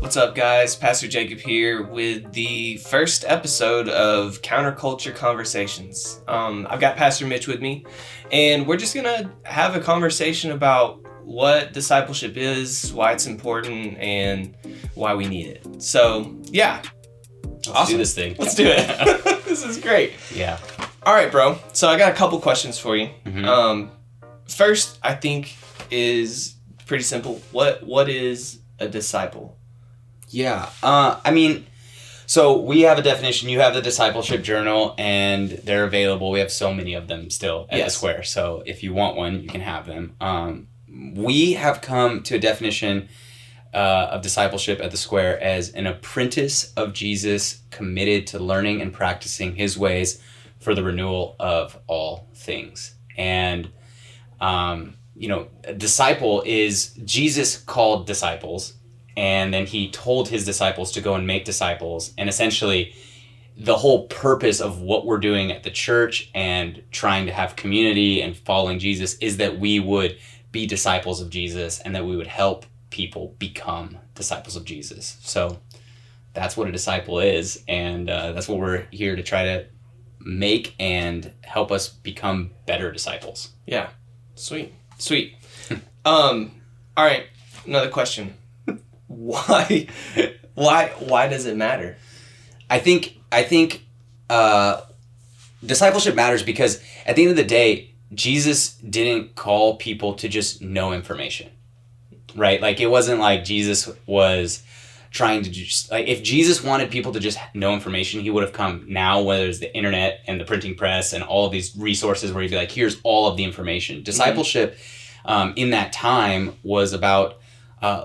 What's up, guys? Pastor Jacob here with the first episode of Counterculture Conversations. I've got Pastor Mitch with me, and we're just gonna have a conversation about what discipleship is, why it's important, and why we need it. So, yeah. Let's do this thing. Let's do it. This is great. Yeah. All right, bro. So I got a couple questions for you. Mm-hmm. First, I think is pretty simple. What is a disciple? Yeah. So we have a definition. You have the Discipleship Journal, and they're available. We have so many of them still at the Square. So if you want one, you can have them. We have come to a definition of discipleship at the Square as an apprentice of Jesus committed to learning and practicing his ways for the renewal of all things. And, a disciple is Jesus called disciples. And then he told his disciples to go and make disciples. And essentially, the whole purpose of what we're doing at the church and trying to have community and following Jesus is that we would be disciples of Jesus and that we would help people become disciples of Jesus. So that's what a disciple is. And that's what we're here to try to make and help us become better disciples. Yeah. Sweet. All right. Another question. Why does it matter? I think discipleship matters because at the end of the day, Jesus didn't call people to just know information, right? Like, it wasn't like Jesus was trying to just, like, if Jesus wanted people to just know information, he would have come now, whether it's the internet and the printing press and all of these resources where he'd be like, here's all of the information. Discipleship in that time was about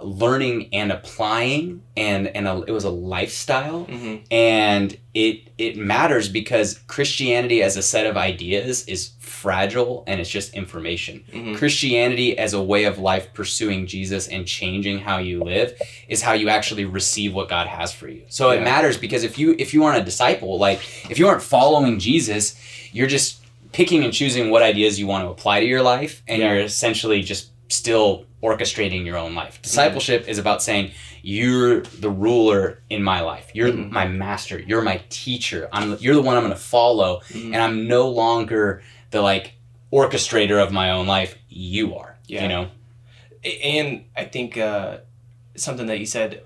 learning and applying, and it was a lifestyle, and it matters because Christianity as a set of ideas is fragile and it's just information. Christianity as a way of life pursuing Jesus and changing how you live is how you actually receive what God has for you. So it matters because if you aren't a disciple, like if you aren't following Jesus, you're just picking and choosing what ideas you want to apply to your life, and you're essentially just still orchestrating your own life. Discipleship is about saying, you're the ruler in my life. You're my master. You're my teacher. You're the one I'm going to follow. And I'm no longer the orchestrator of my own life. You are, And I think something that you said,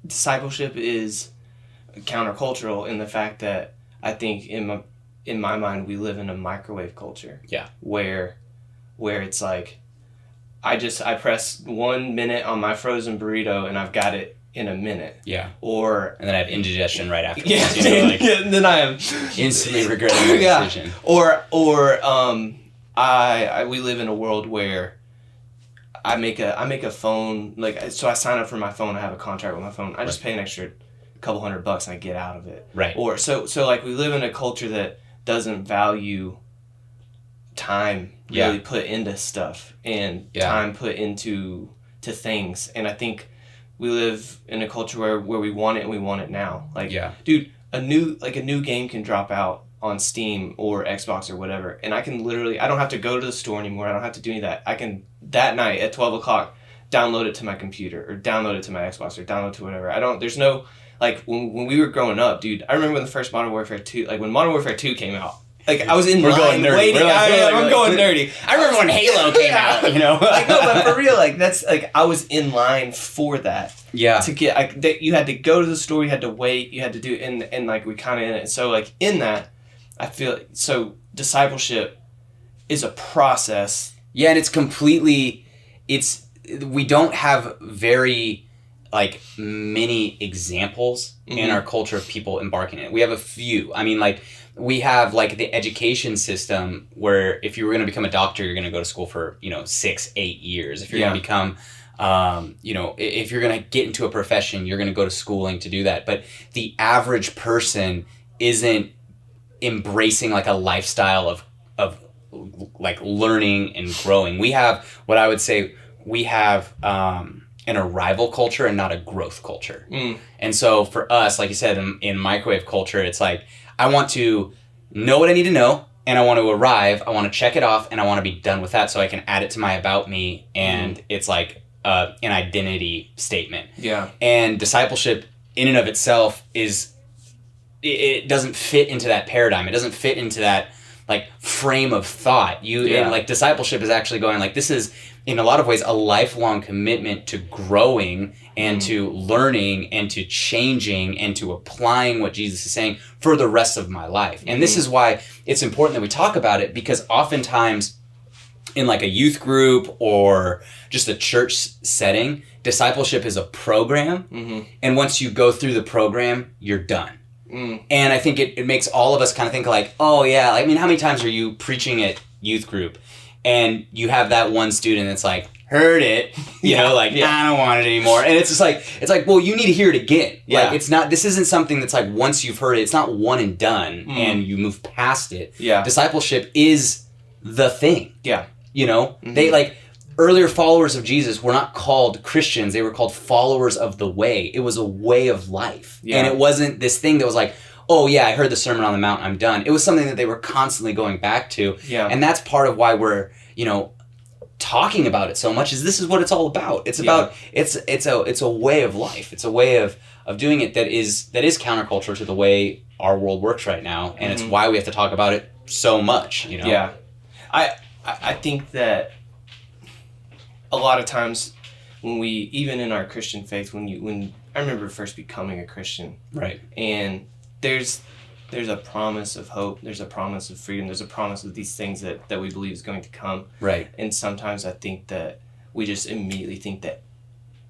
discipleship is countercultural in the fact that I think in my mind, we live in a microwave culture. Yeah. Where it's like, I press 1 minute on my frozen burrito and I've got it in a minute. Yeah. And then I have indigestion right after. Yeah. And then I am instantly regretting my decision. Or we live in a world where I make a phone, so I sign up for my phone. I have a contract with my phone. I just pay an extra couple $100 and I get out of it. Right. Or so we live in a culture that doesn't value time really put into stuff and time put into things. And I think we live in a culture where we want it and we want it now. Dude, a new game can drop out on Steam or Xbox or whatever, and I don't have to go to the store anymore. I don't have to do any of that. I can that night at 12 o'clock download it to my computer or download it to my Xbox or download it to whatever. There's no when we were growing up, dude, I remember when the first Modern Warfare 2, when Modern Warfare 2 came out. I was in line waiting. I'm going nerdy. I remember when Halo came out, No, but for real, that's I was in line for that. Yeah. To get, you had to go to the store, you had to wait, you had to do, and we kind of in it. So in that, I feel discipleship is a process. Yeah, and it's completely, we don't have very many examples in our culture of people embarking in it. We have a few. We have the education system where if you were going to become a doctor, you're going to go to school for 6-8 years. If you're going to become if you're going to get into a profession, you're going to go to schooling to do that. But the average person isn't embracing a lifestyle of learning and growing. We have what I would say an arrival culture and not a growth culture. And so for us, like you said, in microwave culture, it's I want to know what I need to know, and I want to arrive, I want to check it off, and I want to be done with that so I can add it to my about me, and it's an identity statement. Yeah. And discipleship in and of itself it doesn't fit into that paradigm. It doesn't fit into that like frame of thought. And, like discipleship is actually going like, this is in a lot of ways a lifelong commitment to growing and to learning and to changing and to applying what Jesus is saying for the rest of my life. And this is why it's important that we talk about it, because oftentimes in like a youth group or just a church setting, discipleship is a program. And once you go through the program, you're done. And I think it makes all of us kind of think like, oh yeah, I mean, how many times are you preaching at youth group and you have that one student that's like, heard it, you know, like, I don't want it anymore. And it's just like, well, you need to hear it again. Like, this isn't something that's like, once you've heard it, it's not one and done and you move past it. Discipleship is the thing. You know, they like, earlier followers of Jesus were not called Christians. They were called followers of the way. It was a way of life. And it wasn't this thing that was like, oh yeah, I heard the Sermon on the Mount, I'm done. It was something that they were constantly going back to. And that's part of why we're, you know, talking about it so much, is this is what it's all about. It's about, it's a way of life. It's a way of doing it that is counterculture to the way our world works right now. And it's why we have to talk about it so much, you know? I think that a lot of times when we, even in our Christian faith, when I remember first becoming a Christian, right, and there's a promise of hope, there's a promise of freedom, there's a promise of these things that we believe is going to come, right, and sometimes I think that we just immediately think that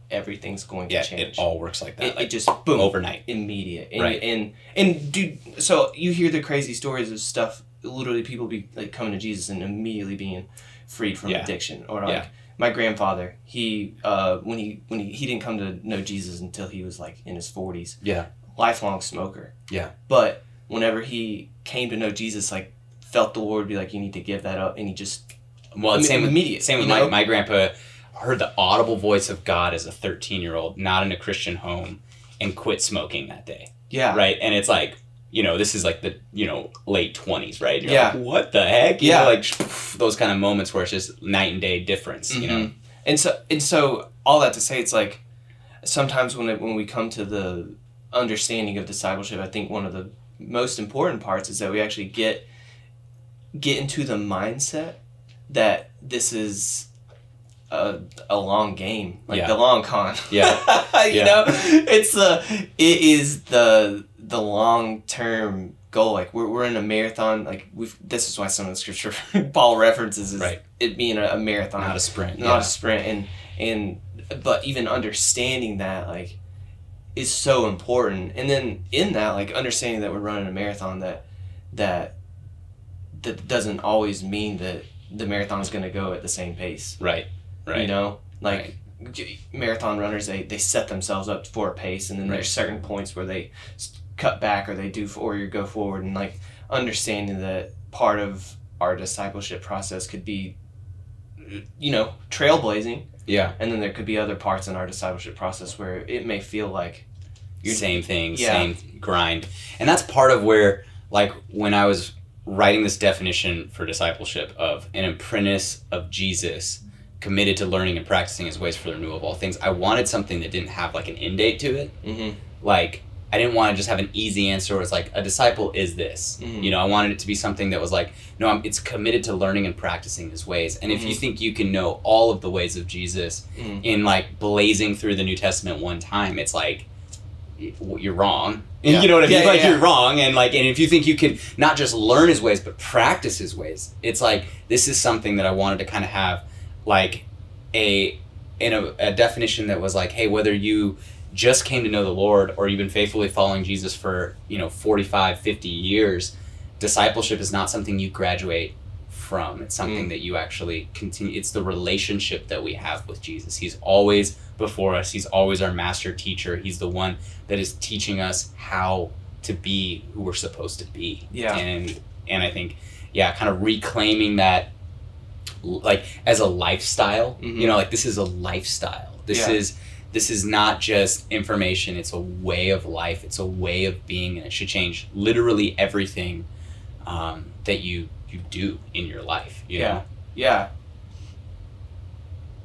everything's going to change. It all works like that. It just boom, overnight, immediate, right, and dude, so you hear the crazy stories of stuff. Literally, people be like coming to Jesus and immediately being freed from addiction, or like. My grandfather, he when he didn't come to know Jesus until he was like in his 40s. Lifelong smoker. But whenever he came to know Jesus, like felt the Lord be like, you need to give that up, and he just same with know? my grandpa. Heard the audible voice of God as a 13-year-old, not in a Christian home, and quit smoking that day. Right, and it's like, you know, this is like the, you know, late 20s, right? You're like, what the heck? You know, like those kind of moments where it's just night and day difference, you know? And so all that to say, it's like sometimes when we come to the understanding of discipleship, I think one of the most important parts is that we actually get into the mindset that this is a long game, like the long con. you know, it is the long-term goal. Like we're in a marathon. Like this is why some of the scripture Paul references is it being a marathon, not a sprint, not a sprint. And but even understanding that like is so important. And then in that, like understanding that we're running a marathon, that doesn't always mean that the marathon is going to go at the same pace. Right. You know, like marathon runners, they set themselves up for a pace, and then there's certain points where they cut back or they do, or you go forward, and like understanding that part of our discipleship process could be, you know, trailblazing. And then there could be other parts in our discipleship process where it may feel like same thing, same grind. And that's part of where, like, when I was writing this definition for discipleship of an apprentice of Jesus committed to learning and practicing his ways for the renewal of all things, I wanted something that didn't have like an end date to it. Like, I didn't want to just have an easy answer where it's like, a disciple is this. You know, I wanted it to be something that was like, no, it's committed to learning and practicing his ways. And if you think you can know all of the ways of Jesus in like blazing through the New Testament one time, it's like, you're wrong. You know what I mean? You're wrong. And like, and if you think you can not just learn his ways, but practice his ways, it's like, this is something that I wanted to kind of have like a definition that was like, hey, whether you just came to know the Lord or you've been faithfully following Jesus for, you know, 45, 50 years, discipleship is not something you graduate from. It's something that you actually continue. It's the relationship that we have with Jesus. He's always before us. He's always our master teacher. He's the one that is teaching us how to be who we're supposed to be. And I think, kind of reclaiming that, like, as a lifestyle. You know, like, this is a lifestyle. This is not just information. It's a way of life. It's a way of being, and it should change literally everything that you do in your life. You know?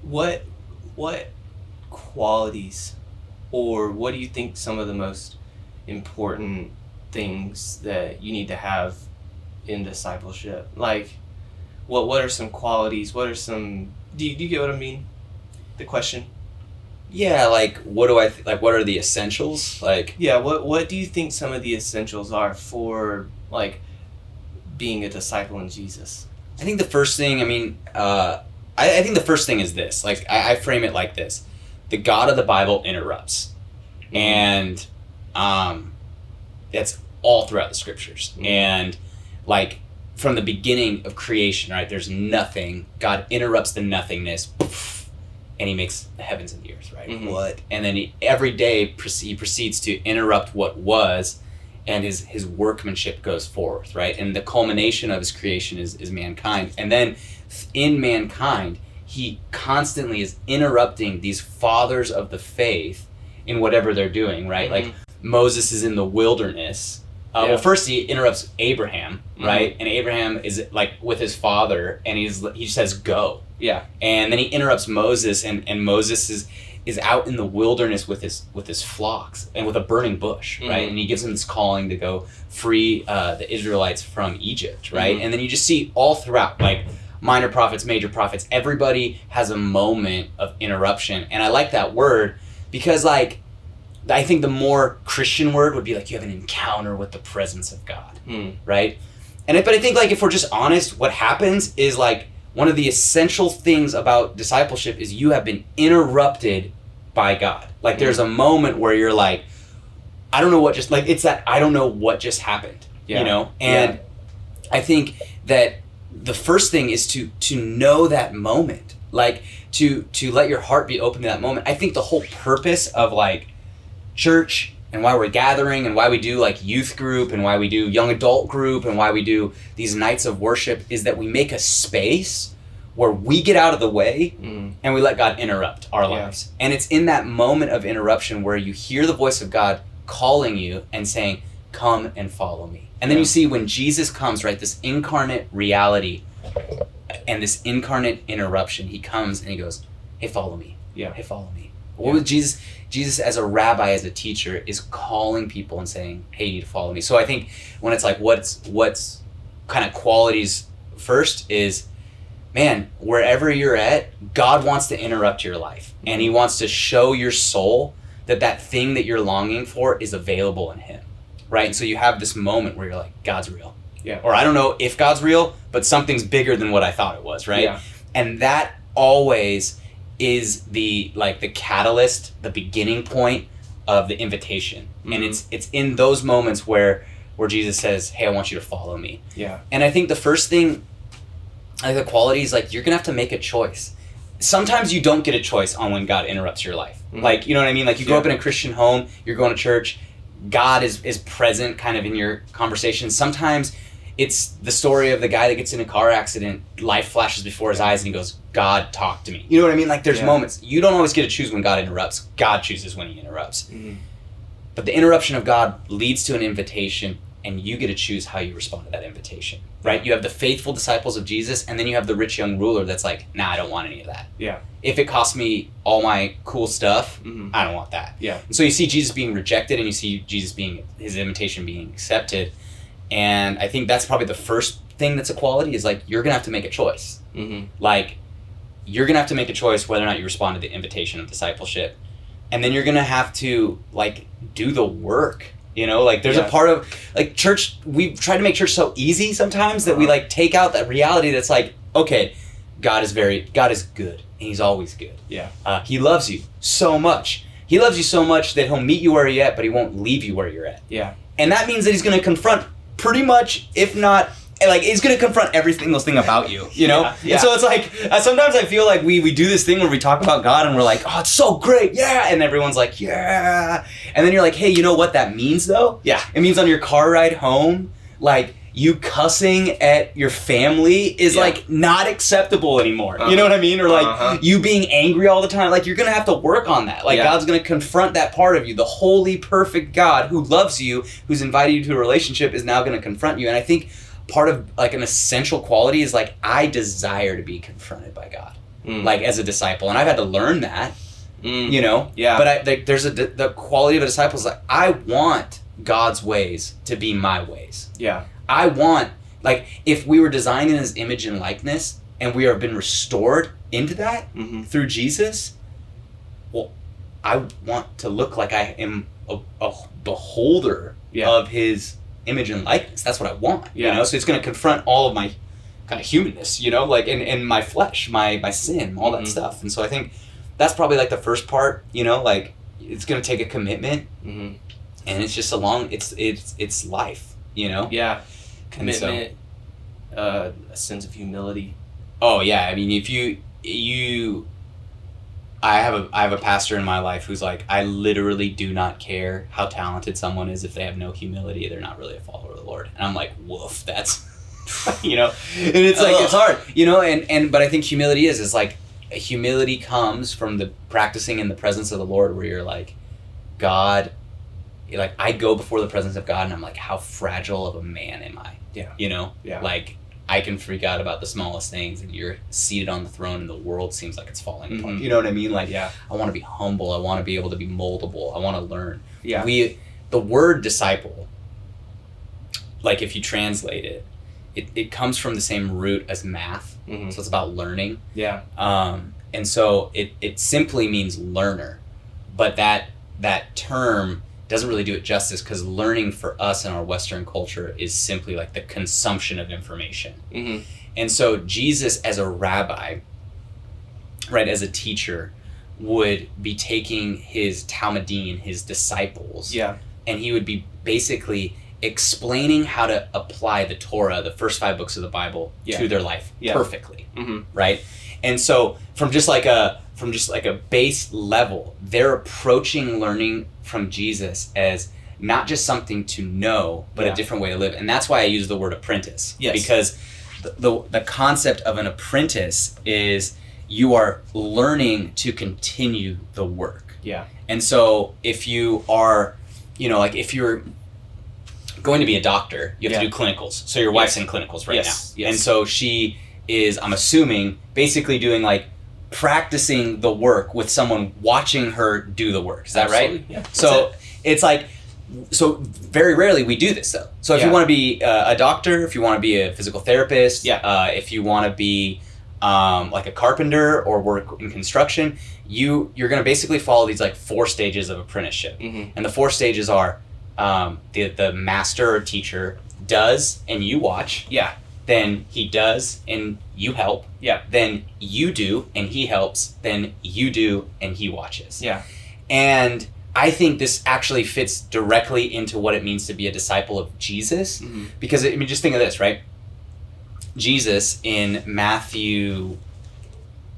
What qualities, or what do you think some of the most important things that you need to have in discipleship? Like, what are some qualities? What are some... Do you get what I mean? The question? Yeah, like, what do I... like, what are the essentials? Like... Yeah, what do you think some of the essentials are for, like, being a disciple in Jesus? I think the first thing, I mean, I think the first thing is this. Like, I frame it like this. The God of the Bible interrupts. Mm-hmm. And that's all throughout the scriptures. Mm-hmm. And, like, from the beginning of creation, right, there's nothing. God interrupts the nothingness, poof, and he makes the heavens and the earth, right? Mm-hmm. What? And then every day he proceeds to interrupt what was, and his workmanship goes forth, right? And the culmination of his creation is mankind. And then in mankind, he constantly is interrupting these fathers of the faith in whatever they're doing, right? Mm-hmm. Like Moses is in the wilderness. Well, first he interrupts Abraham, right? Mm-hmm. And Abraham is like with his father, and he says go. Yeah. And then he interrupts Moses, and Moses is out in the wilderness with his flocks and with a burning bush, right? Mm-hmm. And he gives him this calling to go free the Israelites from Egypt, right? Mm-hmm. And then you just see all throughout, like minor prophets, major prophets, everybody has a moment of interruption. And I like that word because, like, I think the more Christian word would be like you have an encounter with the presence of God, right? But I think, like, if we're just honest, what happens is, like, one of the essential things about discipleship is you have been interrupted by God. Like, there's a moment where you're like, I don't know what just, like, it's that I don't know what just happened, you know? And I think that the first thing is to know that moment, like, to let your heart be open to that moment. I think the whole purpose of, like, church and why we're gathering and why we do, like, youth group and why we do young adult group and why we do these nights of worship is that we make a space where we get out of the way and we let God interrupt our lives. And it's in that moment of interruption where you hear the voice of God calling you and saying, come and follow me. And then you see when Jesus comes, right, this incarnate reality and this incarnate interruption, he comes and he goes, hey, follow me. Yeah. Hey, follow me. What was Jesus? Jesus as a rabbi, as a teacher, is calling people and saying, hey, you need to follow me. So I think when it's like what's kind of qualities first is, man, wherever you're at, God wants to interrupt your life. And he wants to show your soul that thing that you're longing for is available in him, right? And so you have this moment where you're like, God's real. Yeah. Or I don't know if God's real, but something's bigger than what I thought it was, right? Yeah. And that always is the catalyst, the beginning point of the invitation. Mm-hmm. And it's in those moments where Jesus says, hey, I want you to follow me. Yeah. And I think the first thing, like the quality is, like, you're gonna have to make a choice. Sometimes you don't get a choice on when God interrupts your life. Mm-hmm. Like, you know what I mean? Like, you grow up in a Christian home, you're going to church, God is present kind of in your conversation. Sometimes it's the story of the guy that gets in a car accident, life flashes before his eyes and he goes, God, talk to me. You know what I mean? Like, there's moments. You don't always get to choose when God interrupts. God chooses when he interrupts. Mm-hmm. But the interruption of God leads to an invitation, and you get to choose how you respond to that invitation, right? You have the faithful disciples of Jesus, and then you have the rich young ruler that's like, nah, I don't want any of that. Yeah. If it costs me all my cool stuff, I don't want that. Yeah. And so you see Jesus being rejected, and you see Jesus his invitation being accepted. And I think that's probably the first thing that's a quality is, like, you're going to have to make a choice. Mm-hmm. Like, you're going to have to make a choice whether or not you respond to the invitation of discipleship. And then you're going to have to, like, do the work. You know, like, there's a part of, like, church, we try to make church so easy sometimes that we, like, take out that reality that's like, okay, God is good, and he's always good. Yeah. He loves you so much. He loves you so much that he'll meet you where you're at, but he won't leave you where you're at. Yeah. And that means that he's going to confront pretty much, if not, like, he's going to confront every single thing about you, you know? Yeah. And so it's like, sometimes I feel like we do this thing where we talk about God and we're like, oh, it's so great, yeah! And everyone's like, yeah! And then you're like, hey, you know what that means, though? Yeah. It means on your car ride home, like, you cussing at your family is, like, not acceptable anymore. You know what I mean? Or, like, you being angry all the time. Like, you're going to have to work on that. Like, God's going to confront that part of you. The holy, perfect God who loves you, who's invited you to a relationship, is now going to confront you. And I think part of, like, an essential quality is, like, I desire to be confronted by God, like, as a disciple. And I've had to learn that, you know? Yeah. But there's the quality of a disciple is like, I want God's ways to be my ways. Yeah. I want, like, if we were designed in his image and likeness and we have been restored into that through Jesus, well, I want to look like I am a beholder of his image and likeness. That's what I want, you know? So it's going to confront all of my kind of humanness, you know, like in my flesh, my sin, all that stuff. And so I think that's probably like the first part, you know, like it's going to take a commitment and it's just it's life, you know? Yeah. Commitment, a sense of humility. Oh yeah. I mean, if I have a pastor in my life who's like, I literally do not care how talented someone is. If they have no humility, they're not really a follower of the Lord. And I'm like, woof, that's, you know, and it's like, it's hard, you know, but I think humility is like, humility comes from the practicing in the presence of the Lord where you're like, God, like I go before the presence of God and I'm like, how fragile of a man am I? Yeah. You know? Yeah. Like, I can freak out about the smallest things and you're seated on the throne and the world seems like it's falling apart. You know what I mean? Like, I want to be humble. I want to be able to be moldable. I want to learn. Yeah. The word disciple, like if you translate it, it comes from the same root as math. So it's about learning. Yeah. And so it simply means learner. But that term doesn't really do it justice because learning for us in our Western culture is simply like the consumption of information. And so Jesus as a rabbi, right, as a teacher, would be taking his Talmudim, his disciples, and he would be basically explaining how to apply the Torah, the first 5 books of the Bible, to their life perfectly, right? And so from just like a base level, they're approaching learning from Jesus as not just something to know, but a different way to live. And that's why I use the word apprentice. Because the concept of an apprentice is you are learning to continue the work. And so if you are, you know, like if you're going to be a doctor, you have to do clinicals. So your wife's in clinicals right now. And so she is, I'm assuming, basically doing like practicing the work with someone watching her do the work. Is that right? Yeah. So it's like, so very rarely we do this though. So if you want to be a doctor, if you want to be a physical therapist, if you want to be like a carpenter or work in construction, you're going to basically follow these like 4 stages of apprenticeship. And the 4 stages are the master or teacher does and you watch. Then he does and you help. Then you do and he helps. Then you do and he watches. And I think this actually fits directly into what it means to be a disciple of Jesus. Because, I mean, just think of this, right? Jesus in Matthew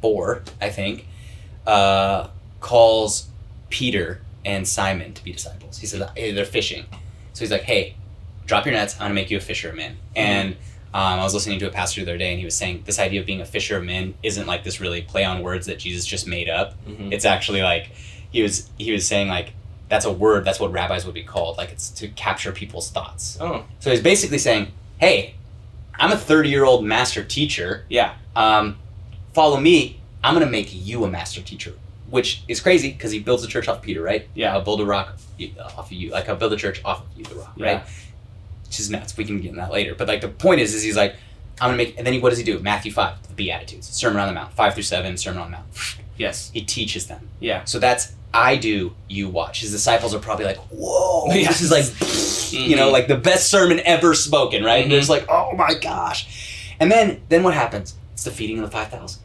4, I think, calls Peter and Simon to be disciples. He says, hey, they're fishing. So he's like, hey, drop your nets. I'm going to make you a fisher of men. And I was listening to a pastor the other day, and he was saying this idea of being a fisher of men isn't like this really play on words that Jesus just made up. It's actually like, he was saying like, that's a word, that's what rabbis would be called. Like it's to capture people's thoughts. So he's basically saying, hey, I'm a 30-year-old master teacher. Follow me. I'm going to make you a master teacher. Which is crazy because he builds the church off Peter, right? I'll build a rock off of you. Like I'll build a church off of you, the rock, right? Which is nuts. We can get in that later. But like the point is he's like, I'm gonna make. And then what does he do? Matthew 5, the Beatitudes, Sermon on the Mount, 5-7, Sermon on the Mount. He teaches them. So that's I do, you watch. His disciples are probably like, whoa, this is like, you know, like the best sermon ever spoken, right? And they're just like, oh my gosh. And then what happens? It's the feeding of the 5,000.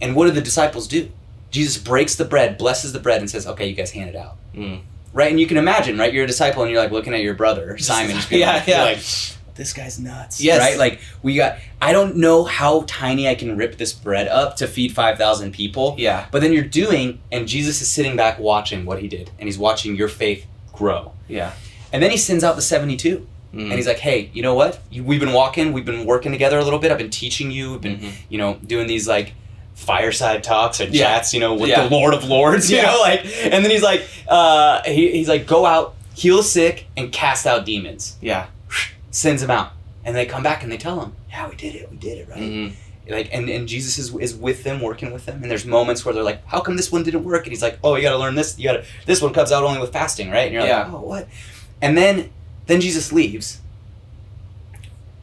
And what do the disciples do? Jesus breaks the bread, blesses the bread, and says, okay, you guys hand it out. Right? And you can imagine, right? You're a disciple and you're like looking at your brother, Simon, just being like, this guy's nuts. Right? Like I don't know how tiny I can rip this bread up to feed 5,000 people. But then you're doing, and Jesus is sitting back watching what he did, and he's watching your faith grow. And then he sends out the 72. And he's like, hey, you know what? We've been working together a little bit. I've been teaching you. We've been, you know, doing these like fireside talks and chats, you know, with the Lord of Lords, you know, like, and then he's like, he's like, go out, heal the sick, and cast out demons. Sends them out. And they come back and they tell him, yeah, we did it, right? Like, and Jesus is with them, working with them, and there's moments where they're like, how come this one didn't work? And he's like, oh, you got to learn this. This one comes out only with fasting, right? And you're like, oh, what? And then Jesus leaves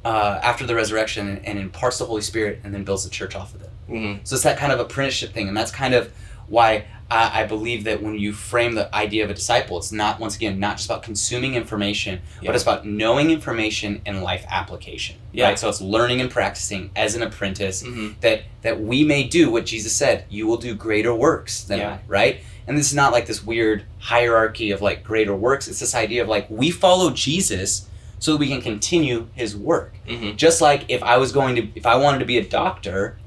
after the resurrection and imparts the Holy Spirit and then builds the church off of it. Mm-hmm. So it's that kind of apprenticeship thing, and that's kind of why I believe that when you frame the idea of a disciple, it's not, once again, not just about consuming information, but it's about knowing information and life application. Yeah. Right? So it's learning and practicing as an apprentice that we may do what Jesus said, you will do greater works than I, right? And this is not like this weird hierarchy of like greater works. It's this idea of like, we follow Jesus so that we can continue his work. Mm-hmm. Just like if I wanted to be a doctor,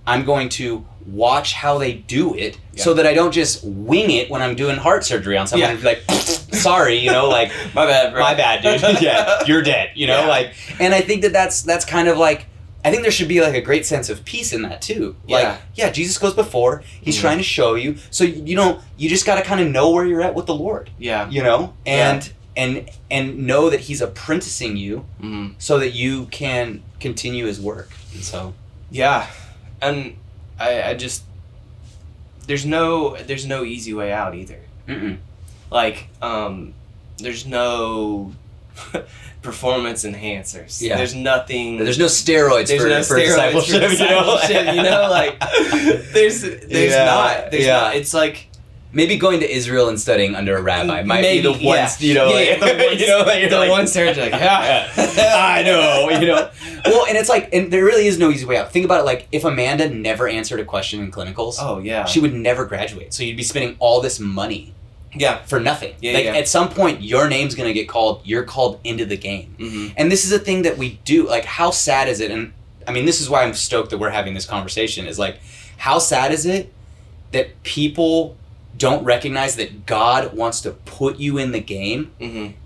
I'm going to watch how they do it so that I don't just wing it when I'm doing heart surgery on someone and be like, sorry, you know, like, my bad, bro. My bad, dude. Yeah, you're dead, you know, like, and I think that's kind of like, I think there should be like a great sense of peace in that too. Like, Jesus goes before, he's trying to show you, so you just got to kind of know where you're at with the Lord. Yeah. You know, and know that he's apprenticing you so that you can continue his work. And so, and I just, there's no easy way out either. Mm-mm. Like, there's no performance enhancers. Yeah. There's nothing. There's no steroids for discipleship. You know, like, there's not. There's not. It's like, maybe going to Israel and studying under a rabbi might be the ones, you know, the one surgeon, like, I know, you know. Well, and it's like, and there really is no easy way out. Think about it, like, if Amanda never answered a question in clinicals, she would never graduate. So you'd be spending all this money for nothing. At some point, your name's going to get called, you're called into the game. Mm-hmm. And this is a thing that we do, like, how sad is it? And, I mean, this is why I'm stoked that we're having this conversation, is like, how sad is it that people don't recognize that God wants to put you in the game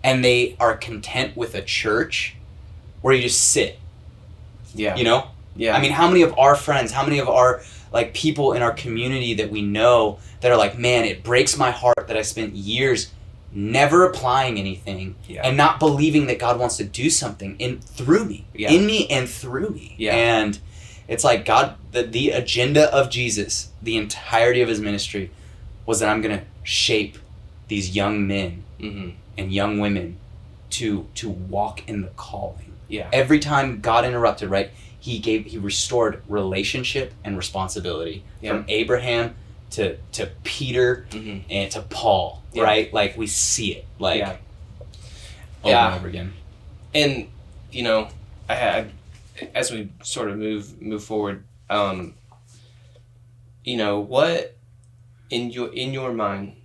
and they are content with a church where you just sit. Yeah. You know? Yeah. I mean, how many of our friends, how many of our like people in our community that we know that are like, man, it breaks my heart that I spent years never applying anything and not believing that God wants to do something through me, in me and through me. Yeah. And it's like God, the agenda of Jesus, the entirety of his ministry was that I'm going to shape these young men and young women to walk in the calling. Yeah. Every time God interrupted, right, he restored relationship and responsibility from Abraham to Peter and to Paul, right? Like, we see it, like, over and over again. And, you know, as we sort of move forward, you know, what in your mind,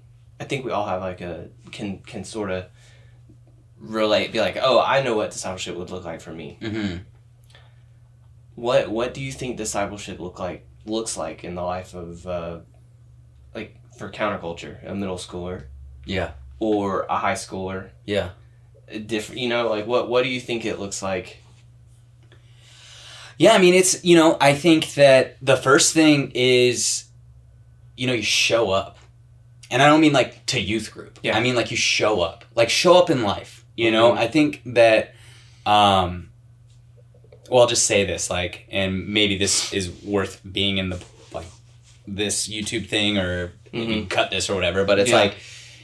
I think we all have like can sort of relate, be like, oh, I know what discipleship would look like for me. Mm-hmm. What do you think discipleship looks like in the life of like for counterculture, a middle schooler, or a high schooler, different, you know, like what do you think it looks like? Yeah, I mean, it's, you know, I think that the first thing is, you know, you show up. And I don't mean like to youth group. Yeah. I mean like you show up. Like show up in life. You know, I think that, well, I'll just say this, like, and maybe this is worth being in the, like, this YouTube thing, or you can cut this or whatever, but it's like,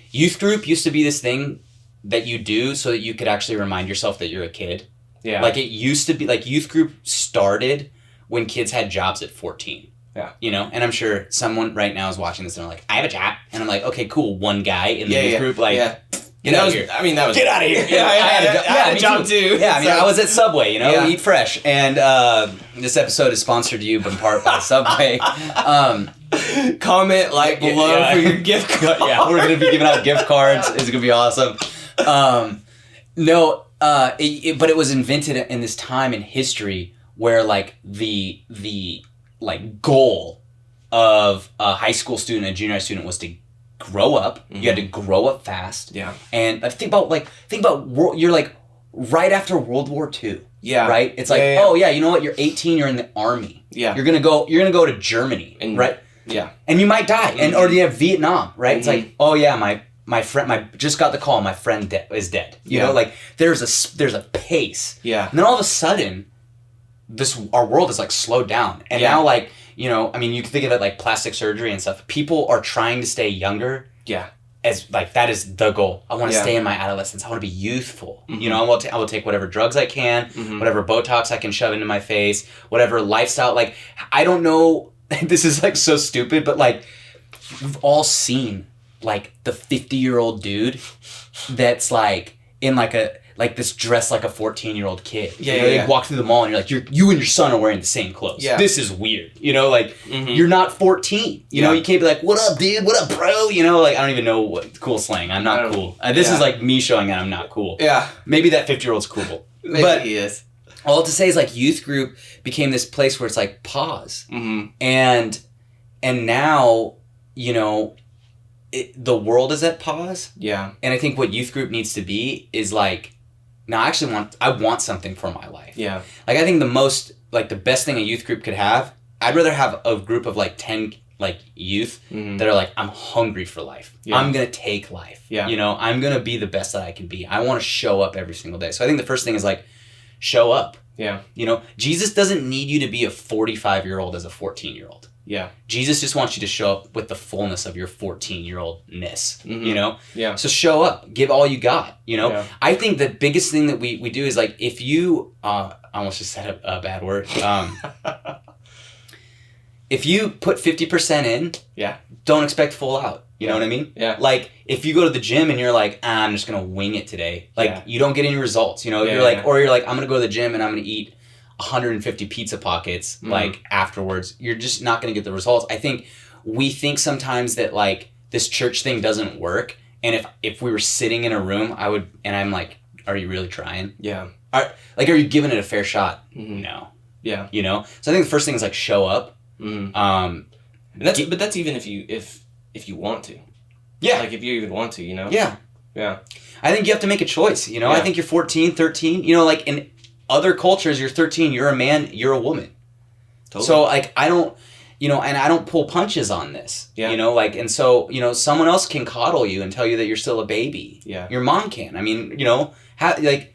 youth group used to be this thing that you do so that you could actually remind yourself that you're a kid. Yeah. Like, it used to be, like, youth group started when kids had jobs at 14. Yeah. You know, and I'm sure someone right now is watching this and they're like, I have a job. And I'm like, okay, cool. One guy in the youth group, like, get out of here. I mean, that was... Get out of here. Yeah, I had a job too. Yeah, I mean, I was at Subway, you know, eat fresh. And this episode is sponsored to you in part by Subway. Comment, like, below for your gift card. Yeah, we're going to be giving out gift cards. It's going to be awesome. But it was invented in this time in history where, like, the like goal of a high school student, a junior high student, was to grow up. You had to grow up fast. Yeah. And think about you're like right after World War II. Yeah. Right? It's like, oh yeah, you know what? You're 18, you're in the army. Yeah. You're gonna go to Germany. And, right? Yeah. And you might die. And or you have Vietnam, right? It's like, oh yeah, my friend just got the call, my friend is dead. You know, like there's a pace. Yeah. And then all of a sudden our world is like slowed down. And now like, you know, I mean, you can think of it like plastic surgery and stuff. People are trying to stay younger. Yeah. As like, that is the goal. I want to stay in my adolescence. I want to be youthful. You know, I will take whatever drugs I can, whatever Botox I can shove into my face, whatever lifestyle. Like, I don't know. This is like so stupid, but like, we've all seen like the 50-year-old dude that's like in like this dress like a 14-year-old kid. Yeah, you know, you walk through the mall and you're like, you and your son are wearing the same clothes. Yeah. This is weird. You know, like, you're not 14. You know, you can't be like, what up, dude? What up, bro? You know, like, I don't even know what cool slang. I'm not cool. This is like me showing that I'm not cool. Yeah. Maybe that 50-year-old's cool. Maybe but he is. All to say is like youth group became this place where it's like pause. And now, you know, the world is at pause. Yeah. And I think what youth group needs to be is like, now I want something for my life. Yeah. Like, I think the best thing a youth group could have, I'd rather have a group of like 10 like youth that are like, I'm hungry for life. Yeah. I'm going to take life. Yeah. You know, I'm going to be the best that I can be. I want to show up every single day. So I think the first thing is like, show up. Yeah. You know, Jesus doesn't need you to be a 45-year-old as a 14-year-old. Yeah. Jesus just wants you to show up with the fullness of your 14-year-oldness, you know? Yeah. So show up, give all you got, you know? Yeah. I think the biggest thing that we do is like, if you, I almost just said a bad word. If you put 50% in, don't expect full out. You know what I mean? Yeah. Like, if you go to the gym and you're like, I'm just going to wing it today. Like, you don't get any results, you know? You're like, or you're like, I'm going to go to the gym and I'm going to eat 150 pizza pockets like afterwards. You're just not going to get the results. I think we think sometimes that like this church thing doesn't work, and if we were sitting in a room, I'm like, are you really trying? Yeah. Are you giving it a fair shot? No. Yeah. You know? So I think the first thing is like show up. But that's even if you want to. Yeah. Like if you even want to, you know? Yeah. Yeah. I think you have to make a choice, you know? I think you're 14, 13, you know, like in other cultures, you're 13, you're a man, you're a woman. Totally. So, like, I don't, you know, and I don't pull punches on this, you know, like, and so, you know, someone else can coddle you and tell you that you're still a baby. Yeah. Your mom can. I mean, you know, like,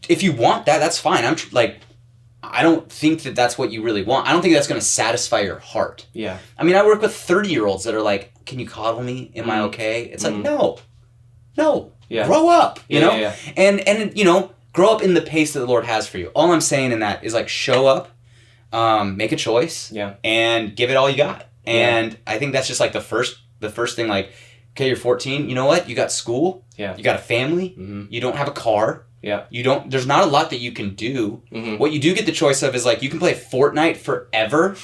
if you want that, that's fine. I don't think that that's what you really want. I don't think that's going to satisfy your heart. Yeah. I mean, I work with 30-year-olds that are like, can you coddle me? Am I okay? It's like, no. Yeah. Grow up, you know? Yeah. And, you know, grow up in the pace that the Lord has for you. All I'm saying in that is like show up, make a choice, and give it all you got. And I think that's just like the first thing. Like, okay, you're 14. You know what? You got school. Yeah. You got a family. You don't have a car. Yeah. There's not a lot that you can do. What you do get the choice of is like you can play Fortnite forever.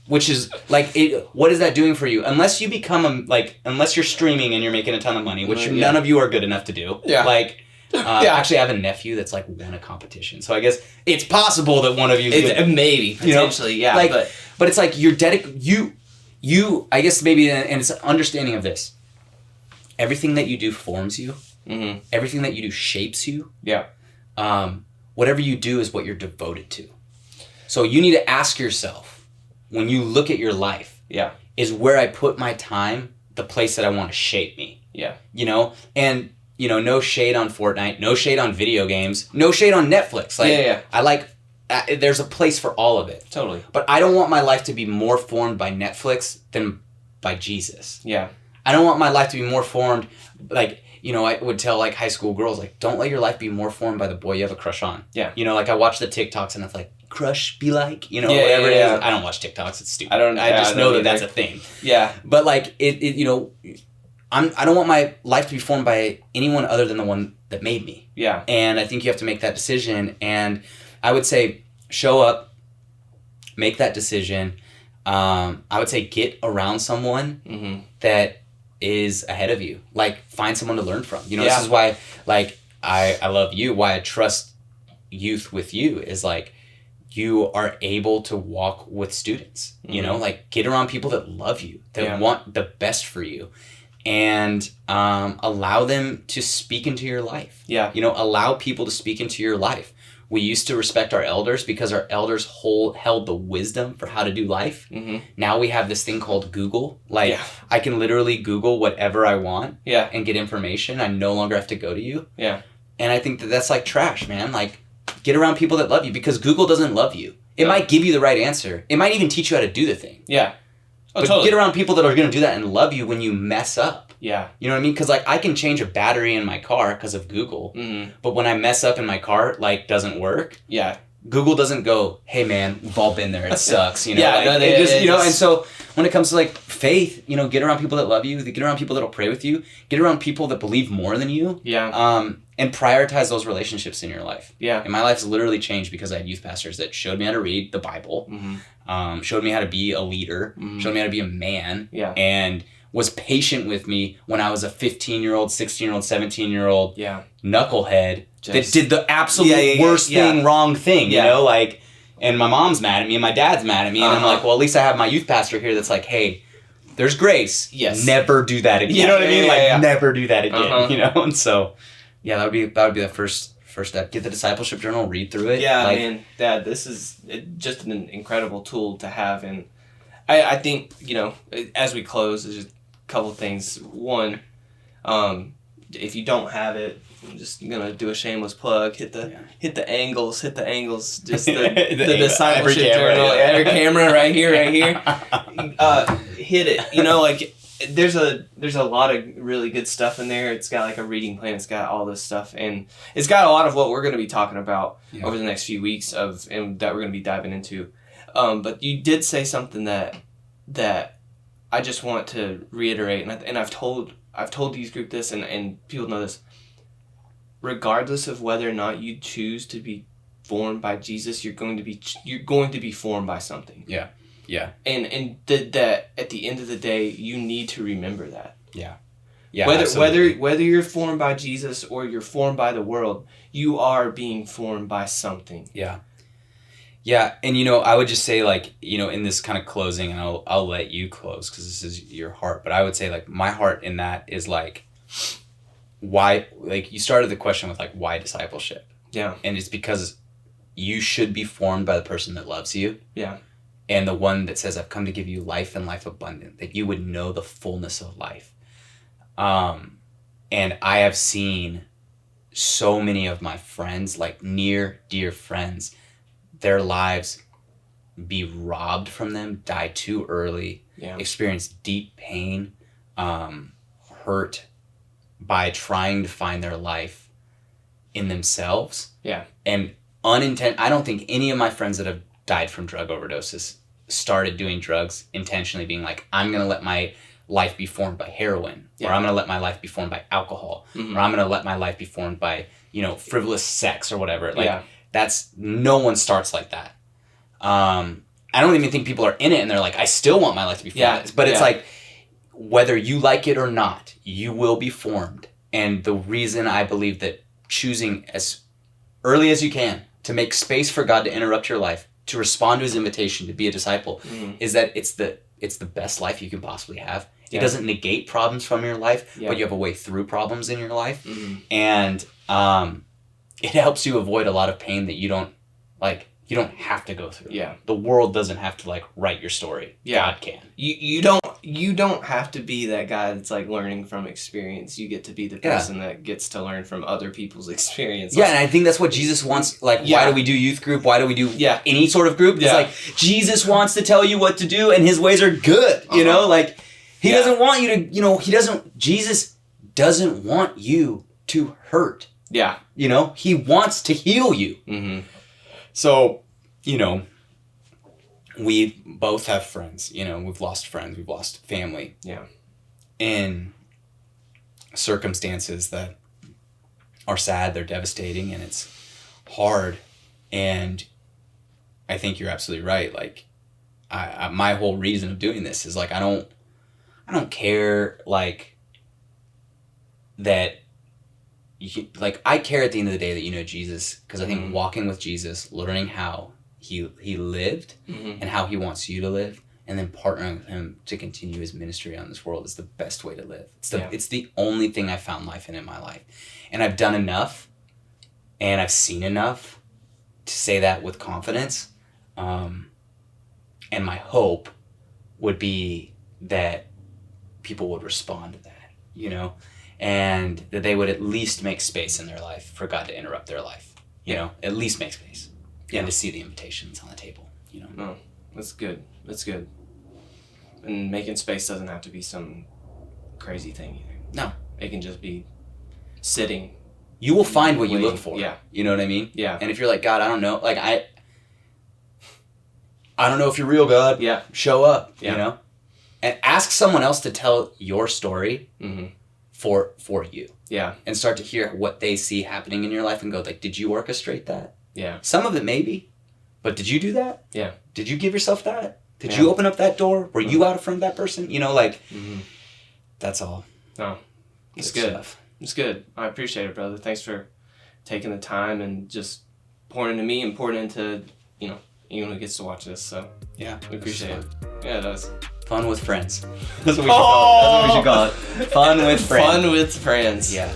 Which is like, what is that doing for you? Unless you become unless you're streaming and you're making a ton of money, which none of you are good enough to do. Yeah. Like. Actually, I have a nephew that's like won a competition, so I guess it's possible that one of you maybe potentially, you know? Like, but it's like you're you. I guess maybe, and it's an understanding of this. Everything that you do forms you. Everything that you do shapes you. Yeah. Whatever you do is what you're devoted to. So you need to ask yourself when you look at your life. Yeah. Is where I put my time the place that I want to shape me? Yeah. You know, and. You know, no shade on Fortnite, no shade on video games, no shade on Netflix. Like, I like, there's a place for all of it. Totally. But I don't want my life to be more formed by Netflix than by Jesus. Yeah. I don't want my life to be more formed, like, you know, I would tell like high school girls, like, don't let your life be more formed by the boy you have a crush on. Yeah. You know, like I watch the TikToks and it's like, crush be like, you know, whatever it is. I don't watch TikToks, it's stupid. I just know that that's a thing. Yeah. But like, it you know, I don't want my life to be formed by anyone other than the one that made me. Yeah. And I think you have to make that decision. And I would say, show up, make that decision. I would say get around someone that is ahead of you. Like, find someone to learn from. You know, this is why, like, I love you. Why I trust youth with you is, like, you are able to walk with students. You know, like, get around people that love you, that want the best for you. And allow them to speak into your life. Yeah. You know, allow people to speak into your life. We used to respect our elders because our elders held the wisdom for how to do life. Now we have this thing called Google. Like, I can literally Google whatever I want and get information. I no longer have to go to you. Yeah. And I think that that's like trash, man. Like, Get around people that love you, because Google doesn't love you. It might give you the right answer. It might even teach you how to do the thing. Yeah. But totally. Get around people that are going to do that and love you when you mess up. Yeah. You know what I mean? Because, like, I can change a battery in my car because of Google. Mm-hmm. But when I mess up and my car, like, doesn't work. Yeah. Google doesn't go, hey, man, we've all been there. It sucks. You know? Yeah. Like, No, you know, and so when it comes to, like, faith, you know, get around people that love you. Get around people that'll pray with you. Get around people that believe more than you. Yeah. And prioritize those relationships in your life. Yeah. And my life's literally changed because I had youth pastors that showed me how to read the Bible, showed me how to be a leader, showed me how to be a man, and was patient with me when I was a 15-year-old, 16-year-old, 17-year-old knucklehead that did the absolute worst thing, wrong thing, you know? Like, and my mom's mad at me and my dad's mad at me, and I'm like, well, at least I have my youth pastor here that's like, hey, there's grace. Yes. Never do that again. You know what I mean? Never do that again, you know? And so... yeah, that would be the first step. Get the discipleship journal, read through it. Yeah, man, Dad, this is just an incredible tool to have, and I think, you know, as we close, there's just a couple things. One, if you don't have it, I'm just gonna do a shameless plug. Hit the angles. Just the discipleship journal. Every camera right here. Hit it. You know, like. There's a lot of really good stuff in there. It's got like a reading plan. It's got all this stuff, and it's got a lot of what we're going to be talking about over the next few weeks and that we're going to be diving into. But you did say something that I just want to reiterate, and I've told youth group this, and people know this. Regardless of whether or not you choose to be formed by Jesus, you're going to be formed by something. Yeah. Yeah. And that at the end of the day, you need to remember that. Yeah. Yeah. Whether you're formed by Jesus or you're formed by the world, you are being formed by something. Yeah. Yeah, and you know, I would just say, like, you know, in this kind of closing, and I'll let you close because this is your heart, but I would say, like, my heart in that is like, why, like, you started the question with like, why discipleship? Yeah. And it's because you should be formed by the person that loves you. Yeah. And the one that says, I've come to give you life and life abundant, that you would know the fullness of life. And I have seen so many of my friends, like near, dear friends, their lives be robbed from them, die too early, experience deep pain, hurt by trying to find their life in themselves. Yeah. And I don't think any of my friends that have died from drug overdoses started doing drugs intentionally being like, I'm going to let my life be formed by heroin, or I'm going to let my life be formed by alcohol, or I'm going to let my life be formed by, you know, frivolous sex or whatever. Like, no one starts like that. I don't even think people are in it and they're like, I still want my life to be formed. But it's like, whether you like it or not, you will be formed. And the reason I believe that choosing as early as you can to make space for God to interrupt your life, to respond to his invitation to be a disciple, is that it's the best life you can possibly have. It doesn't negate problems from your life, but you have a way through problems in your life. And it helps you avoid a lot of pain that you don't have to go through. Yeah. The world doesn't have to like write your story. Yeah. God can. You don't have to be that guy that's like learning from experience. You get to be the person that gets to learn from other people's experience. Yeah, and I think that's what Jesus wants. Like, why do we do youth group? Why do we do any sort of group? It's like, Jesus wants to tell you what to do, and his ways are good. You know, like, he doesn't want you to, you know, Jesus doesn't want you to hurt. Yeah. You know, he wants to heal you. Mm-hmm. So, you know, we both have friends, you know, we've lost friends, we've lost family. Yeah. In circumstances that are sad, they're devastating, and it's hard. And I think you're absolutely right. Like, I my whole reason of doing this is like, I don't care, like, that I care at the end of the day that you know Jesus, because I think walking with Jesus, learning how he lived and how he wants you to live, and then partnering with him to continue his ministry on this world is the best way to live. It's the only thing I found life in my life. And I've done enough and I've seen enough to say that with confidence. And my hope would be that people would respond to that, you know? And that they would at least make space in their life for God to interrupt their life. you know, at least make space. And to see the invitations on the table, you know. No, that's good. That's good. And making space doesn't have to be some crazy thing either. No. It can just be sitting. You will find what you look for. Yeah. You know what I mean? Yeah. And if you're like, God, I don't know. Like, I don't know if you're real, God. Yeah. Show up, yeah. you know? And ask someone else to tell your story for you. Yeah. And start to hear what they see happening in your life and go, like, did you orchestrate that? Yeah. Some of it maybe, but did you do that? Yeah. Did you give yourself that? Did you open up that door? Were you out in front of that person? You know, like, that's all. No, it's good. Stuff. It's good. I appreciate it, brother. Thanks for taking the time and just pouring into me and pouring into, you know, anyone who gets to watch this. So, yeah, we appreciate it. Yeah, it does. Fun with friends. That's what we should call it. That's what we should call it. Fun with friends. Fun with friends. Yeah.